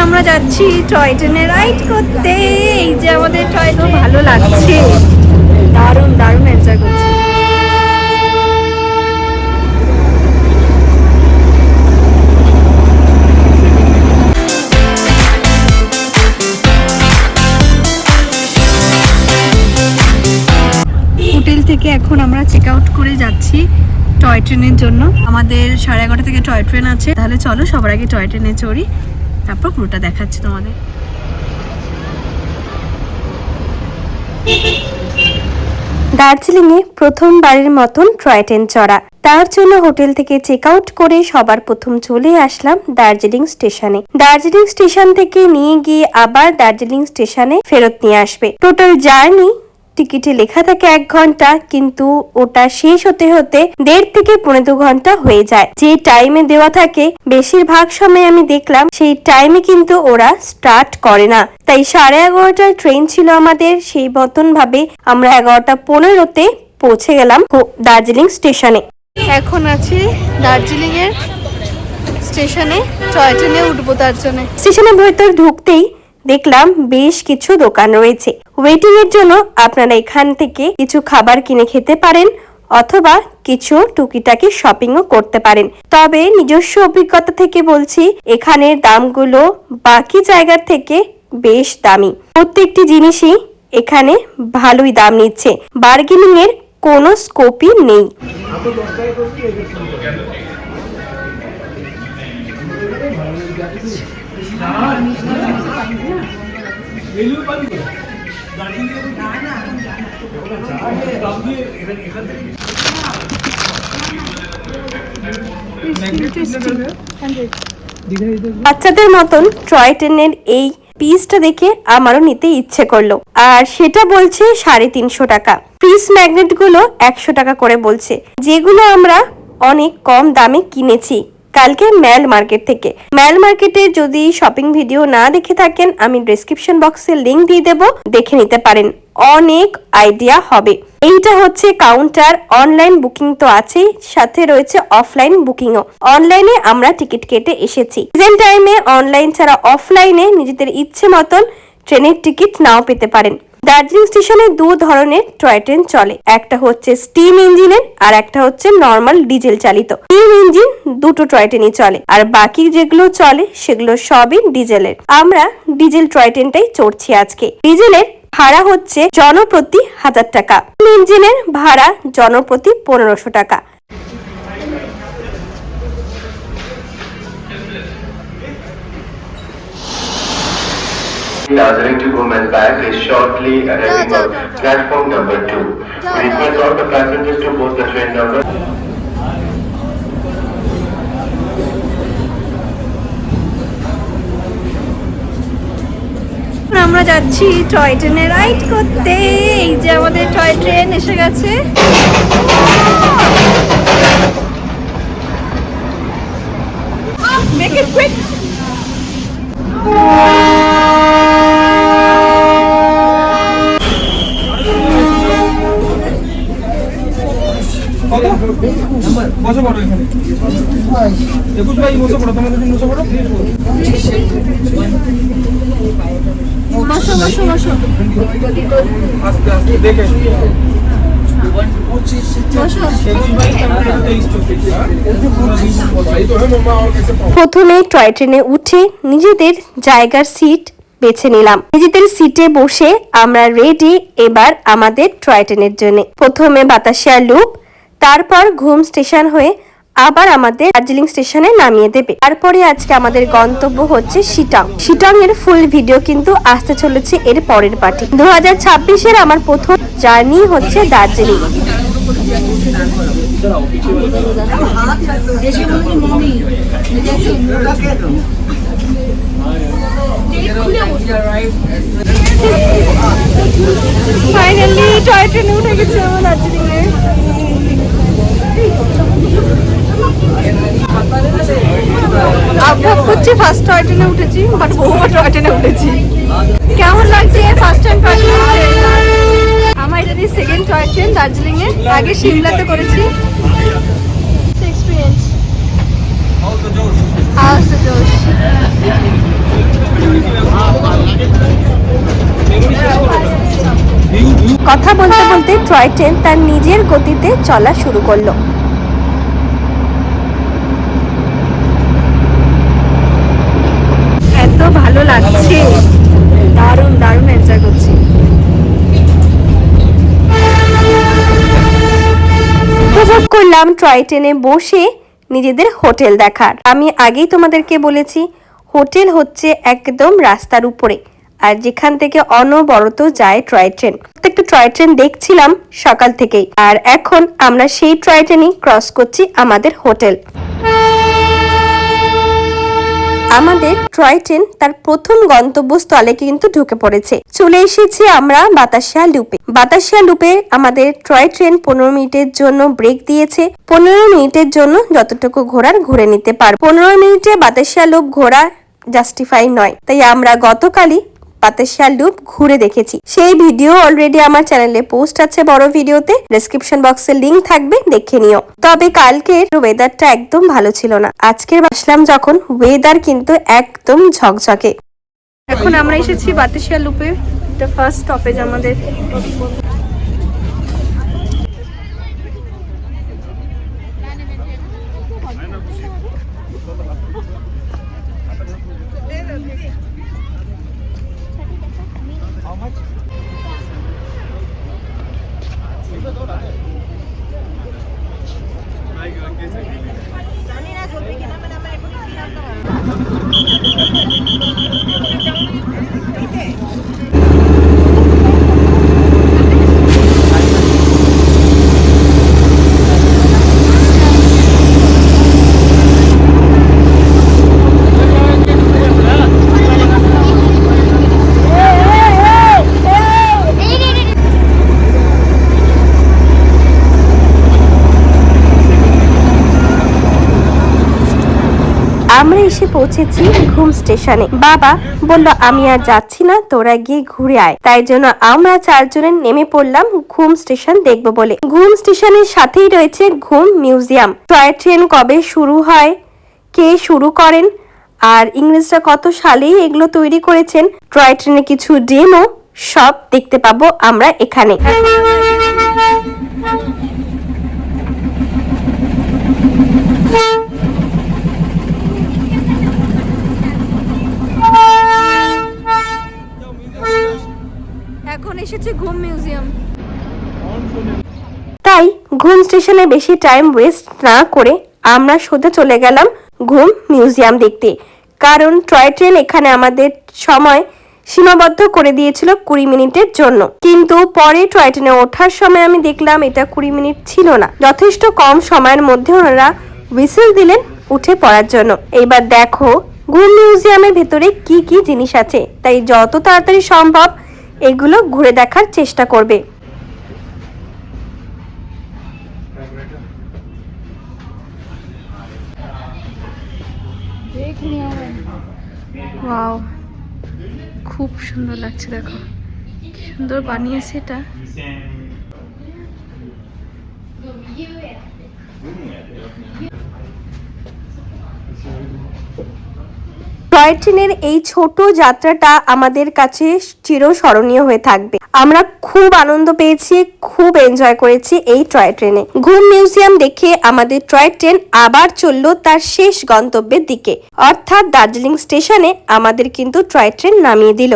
আমরা যাচ্ছি টয় ট্রেনে রাইড করতে। এই যে আমাদের টয় ট্রেন, ভালো লাগছে, দারুণ দারুণ এনজয় করছি। হোটেল থেকে এখন আমরা চেক আউট করে যাচ্ছি টয় ট্রেনের জন্য। আমাদের 11:30 থেকে টয় ট্রেন আছে। তাহলে চলো সবার আগে টয় ট্রেনে চড়ি, তারপর পুরোটা দেখাচ্ছি তোমাদের। দার্জিলিংয়ে প্রথমবারের মতন টয় ট্রেন চড়া, তার জন্য হোটেল থেকে চেক আউট করে সবার প্রথম চলে আসলাম দার্জিলিং স্টেশনে। দার্জিলিং স্টেশন থেকে নিয়ে গিয়ে আবার দার্জিলিং স্টেশনে ফেরত নিয়ে আসবে। টোটাল জার্নি টিকিটে লেখা থাকে 1 ঘন্টা, কিন্তু ওটা শেষ হতে হতে 1.5 থেকে 2.5 ঘন্টা হয়ে যায়। যে টাইমে দেওয়া থাকে বেশিরভাগ সময় আমি দেখলাম সেই টাইমে কিন্তু ওরা স্টার্ট করে না। তাই 11:30টার ট্রেন ছিল আমাদের, সেই মতন ভাবে আমরা 11:15-তে পৌঁছে গেলাম দার্জিলিং স্টেশনে। এখন আছি দার্জিলিং এর স্টেশনে, টয় ট্রেনে উঠবো তার জন্য। স্টেশনের ভেতর ঢুকতেই দেখলাম বেশ কিছু দোকান রয়েছে। ওয়েটিং এর জন্য আপনারা এখান থেকে কিছু খাবার কিনে খেতে পারেন অথবা কিছু টুকিটাকি শপিংও করতে পারেন। তবে নিজস্ব অভিজ্ঞতা থেকে বলছি, এখানের দামগুলো বাকি জায়গার থেকে বেশ দামি। প্রত্যেকটি জিনিসই এখানে ভালোই দাম নিচ্ছে, বার্গেনিং এর কোনো স্কোপই নেই। বাচ্চাদের মতন টয় ট্রেনের এই পিসটা দেখে আমারও নিতে ইচ্ছে করলো, আর সেটা বলছে 350 টাকা। পিস ম্যাগনেট গুলো 100 টাকা করে বলছে, যেগুলো আমরা অনেক কম দামে কিনেছি কালকে ম্যাল মার্কেট থেকে। ম্যাল মার্কেটে যদি শপিং ভিডিও না দেখে থাকেন, আমি ডেসক্রিপশন বক্সে লিংক দিয়ে দেবো, দেখে নিতে পারেন, অনেক আইডিয়া হবে। এইটা হচ্ছে কাউন্টার। অনলাইন বুকিং তো আছেই, সাথে রয়েছে অফলাইন বুকিংও। অনলাইনে আমরা টিকিট কেটে এসেছি। সিজন টাইমে অনলাইন ছাড়া অফলাইনে নিজেদের ইচ্ছে মতন ট্রেনের টিকিট নাও পেতে পারেন। দার্জিলিং স্টেশনে 2 ধরনের টয় ট্রেন চলে, একটা হচ্ছে স্টিম ইঞ্জিনের আর একটা হচ্ছে নর্মাল ডিজেল চালিত। স্টিম ইঞ্জিন 2টো টয় ট্রেনই চলে, আর বাকি যেগুলো চলে সেগুলো সবই ডিজেলের। আমরা ডিজেল টয় ট্রেনটাই চড়ছি আজকে। ডিজেলের ভাড়া হচ্ছে জনপ্রতি 1000 টাকা, ইঞ্জিনের ভাড়া জনপ্রতি 1500 টাকা। Darjeeling to Women's Bag is shortly arriving on platform number 2. We request all the passengers to board the train number. আমরা যাচ্ছি টয় ট্রেনে রাইড করতে। এই যে আমাদের টয় ট্রেন এসে গেছে। Make it quick. বসো পড়ো এখানে। 21 ভাই বসো পড়ো, তোমাদের দিন বসো পড়ো। বসো বসো বসো। আস্তে আস্তে দেখে। প্রথমে টয় ট্রেনে উঠে নিজেদের জায়গার সিট বেছে নিলাম। নিজেদের সিটে বসে আমরা রেডি এবার আমাদের টয় ট্রেনের জন্য। প্রথমে বাতাসিয়া লুপ, তারপর ঘুম স্টেশন হয়ে আবার আমাদের দার্জিলিং স্টেশনে নামিয়ে দেবে। তারপরে আজকে আমাদের গন্তব্য হচ্ছে শিটং। শিটং এর ফুল ভিডিও কিন্তু আসতে চলেছে এর পরের পার্টি। 2026-এর আমার প্রথম জার্নি হচ্ছে দার্জিলিং। ফাইনালি টয় ট্রেনে উঠে গেছে আমার দার্জিলিং এ। আবহাওয়া করছি, ফার্স্ট টয় ট্রেনে উঠেছি, বাট বহুবার টয় ট্রেনে উঠেছি। কেমন লাগছে ফার্স্ট টাইম টয় ট্রেনে উঠে? আমার এটা দিয়ে সেকেন্ড টয় ট্রেন দার্জিলিং এ, আগে সিমলাতে করেছি। এক্সপিরিয়েন্স হাউস দ্য জোশ। কথা বলতে বলতে টয় ট্রেন তার নিজের গতিতে চলা শুরু করলো। এত ভালো লাগছে, দারুণ দারুণ এনজয় করছি। উপভোগ করলাম টয় ট্রেনে বসে নিজেদের হোটেল দেখার। আমি আগেই তোমাদেরকে বলেছি হোটেল হচ্ছে একদম রাস্তার উপরে, আর যেখান থেকে অনবরত যায় টয় ট্রেন। প্রত্যেকটা টয় ট্রেন দেখছিলাম সকাল থেকেই, আর এখন আমরা সেই টয় ট্রেনই ক্রস করছি আমাদের হোটেল। আমাদের টয় ট্রেন তার প্রথম গন্তব্যস্থলে কিন্তু ঢুকে পড়েছে। চলে এসেছি আমরা বাতাসিয়া লুপে। বাতাসিয়া লুপে আমাদের টয় ট্রেন 15 মিনিটের জন্য ব্রেক দিয়েছে। 15 মিনিটের জন্য যতটুকু ঘোরার ঘুরে নিতে পারবো। 15 মিনিটে বাতাসিয়া লুপ ঘোরা জাস্টিফাই নয়, তাই আমরা গতকালই বাতাসিয়া লুপ ঘুরে দেখেছি। সেই ভিডিও অলরেডি আমার চ্যানেলে পোস্ট আছে বড় ভিডিওতে, ডেসক্রিপশন বক্সে লিংক থাকবে, দেখে নিও। তবে কালকের ওয়েদারটা একদম ভালো ছিল না। আজকের আসলাম যখন, ওয়েদার কিন্তু একদম ঝকঝকে। এখন আমরা এসেছি বাতাসিয়া লুপে, এটা ফার্স্ট স্টপেজ আমাদের। আমরা এসে পৌঁছেছি ঘুম স্টেশনে। বাবা বলল আমি আর যাচ্ছি না, তোরা গিয়ে ঘুরে আয়। তাই জন্য আমরা 4 জনে নেমে পড়লাম ঘুম স্টেশন দেখবো বলে। ঘুম স্টেশনের সাথেই রয়েছে ঘুম মিউজিয়াম। টয় ট্রেন কবে শুরু হয়, কে শুরু করেন, আর ইংরেজরা কত সালেই এগুলো তৈরি করেছেন, টয় ট্রেনের কিছু ডেমো সব দেখতে পাবো আমরা এখানে। এখন এসেছে ঘুম মিউজিয়াম। তাই ঘুম স্টেশনে বেশি টাইম ওয়েস্ট না করে আমরা সোজা চলে গেলাম ঘুম মিউজিয়াম দেখতে। কারণ টয় ট্রেন এখানে আমাদের সময় সীমাবদ্ধ করে দিয়েছিল 20 মিনিটের জন্য, কিন্তু পরে টয় ট্রেনে ওঠার সময় আমি দেখলাম এটা 20 মিনিট ছিল না, যথেষ্ট কম সময়ের মধ্যে ওনারা হুইসেল দিলেন উঠে পড়ার জন্য। এইবার দেখো ঘুম মিউজিয়ামের ভেতরে কি কি জিনিস আছে, তাই যত তাড়াতাড়ি সম্ভব এগুলো ঘুরে দেখার চেষ্টা করবে। ওয়াও, খুব সুন্দর লাগছে, দেখো কি সুন্দর বানিয়েছে এটা। টয় ট্রেনের এই ছোট যাত্রাটা আমাদের কাছে চিরস্মরণীয় হয়ে থাকবে। আমরা খুব আনন্দ পেয়েছি, খুব এনজয় করেছি এই টয় ট্রেনে। ঘুম মিউজিয়াম দেখে আমাদের টয় ট্রেন আবার চললো তার শেষ গন্তব্যের দিকে, অর্থাৎ দার্জিলিং স্টেশনে আমাদের কিন্তু টয় ট্রেন নামিয়ে দিল।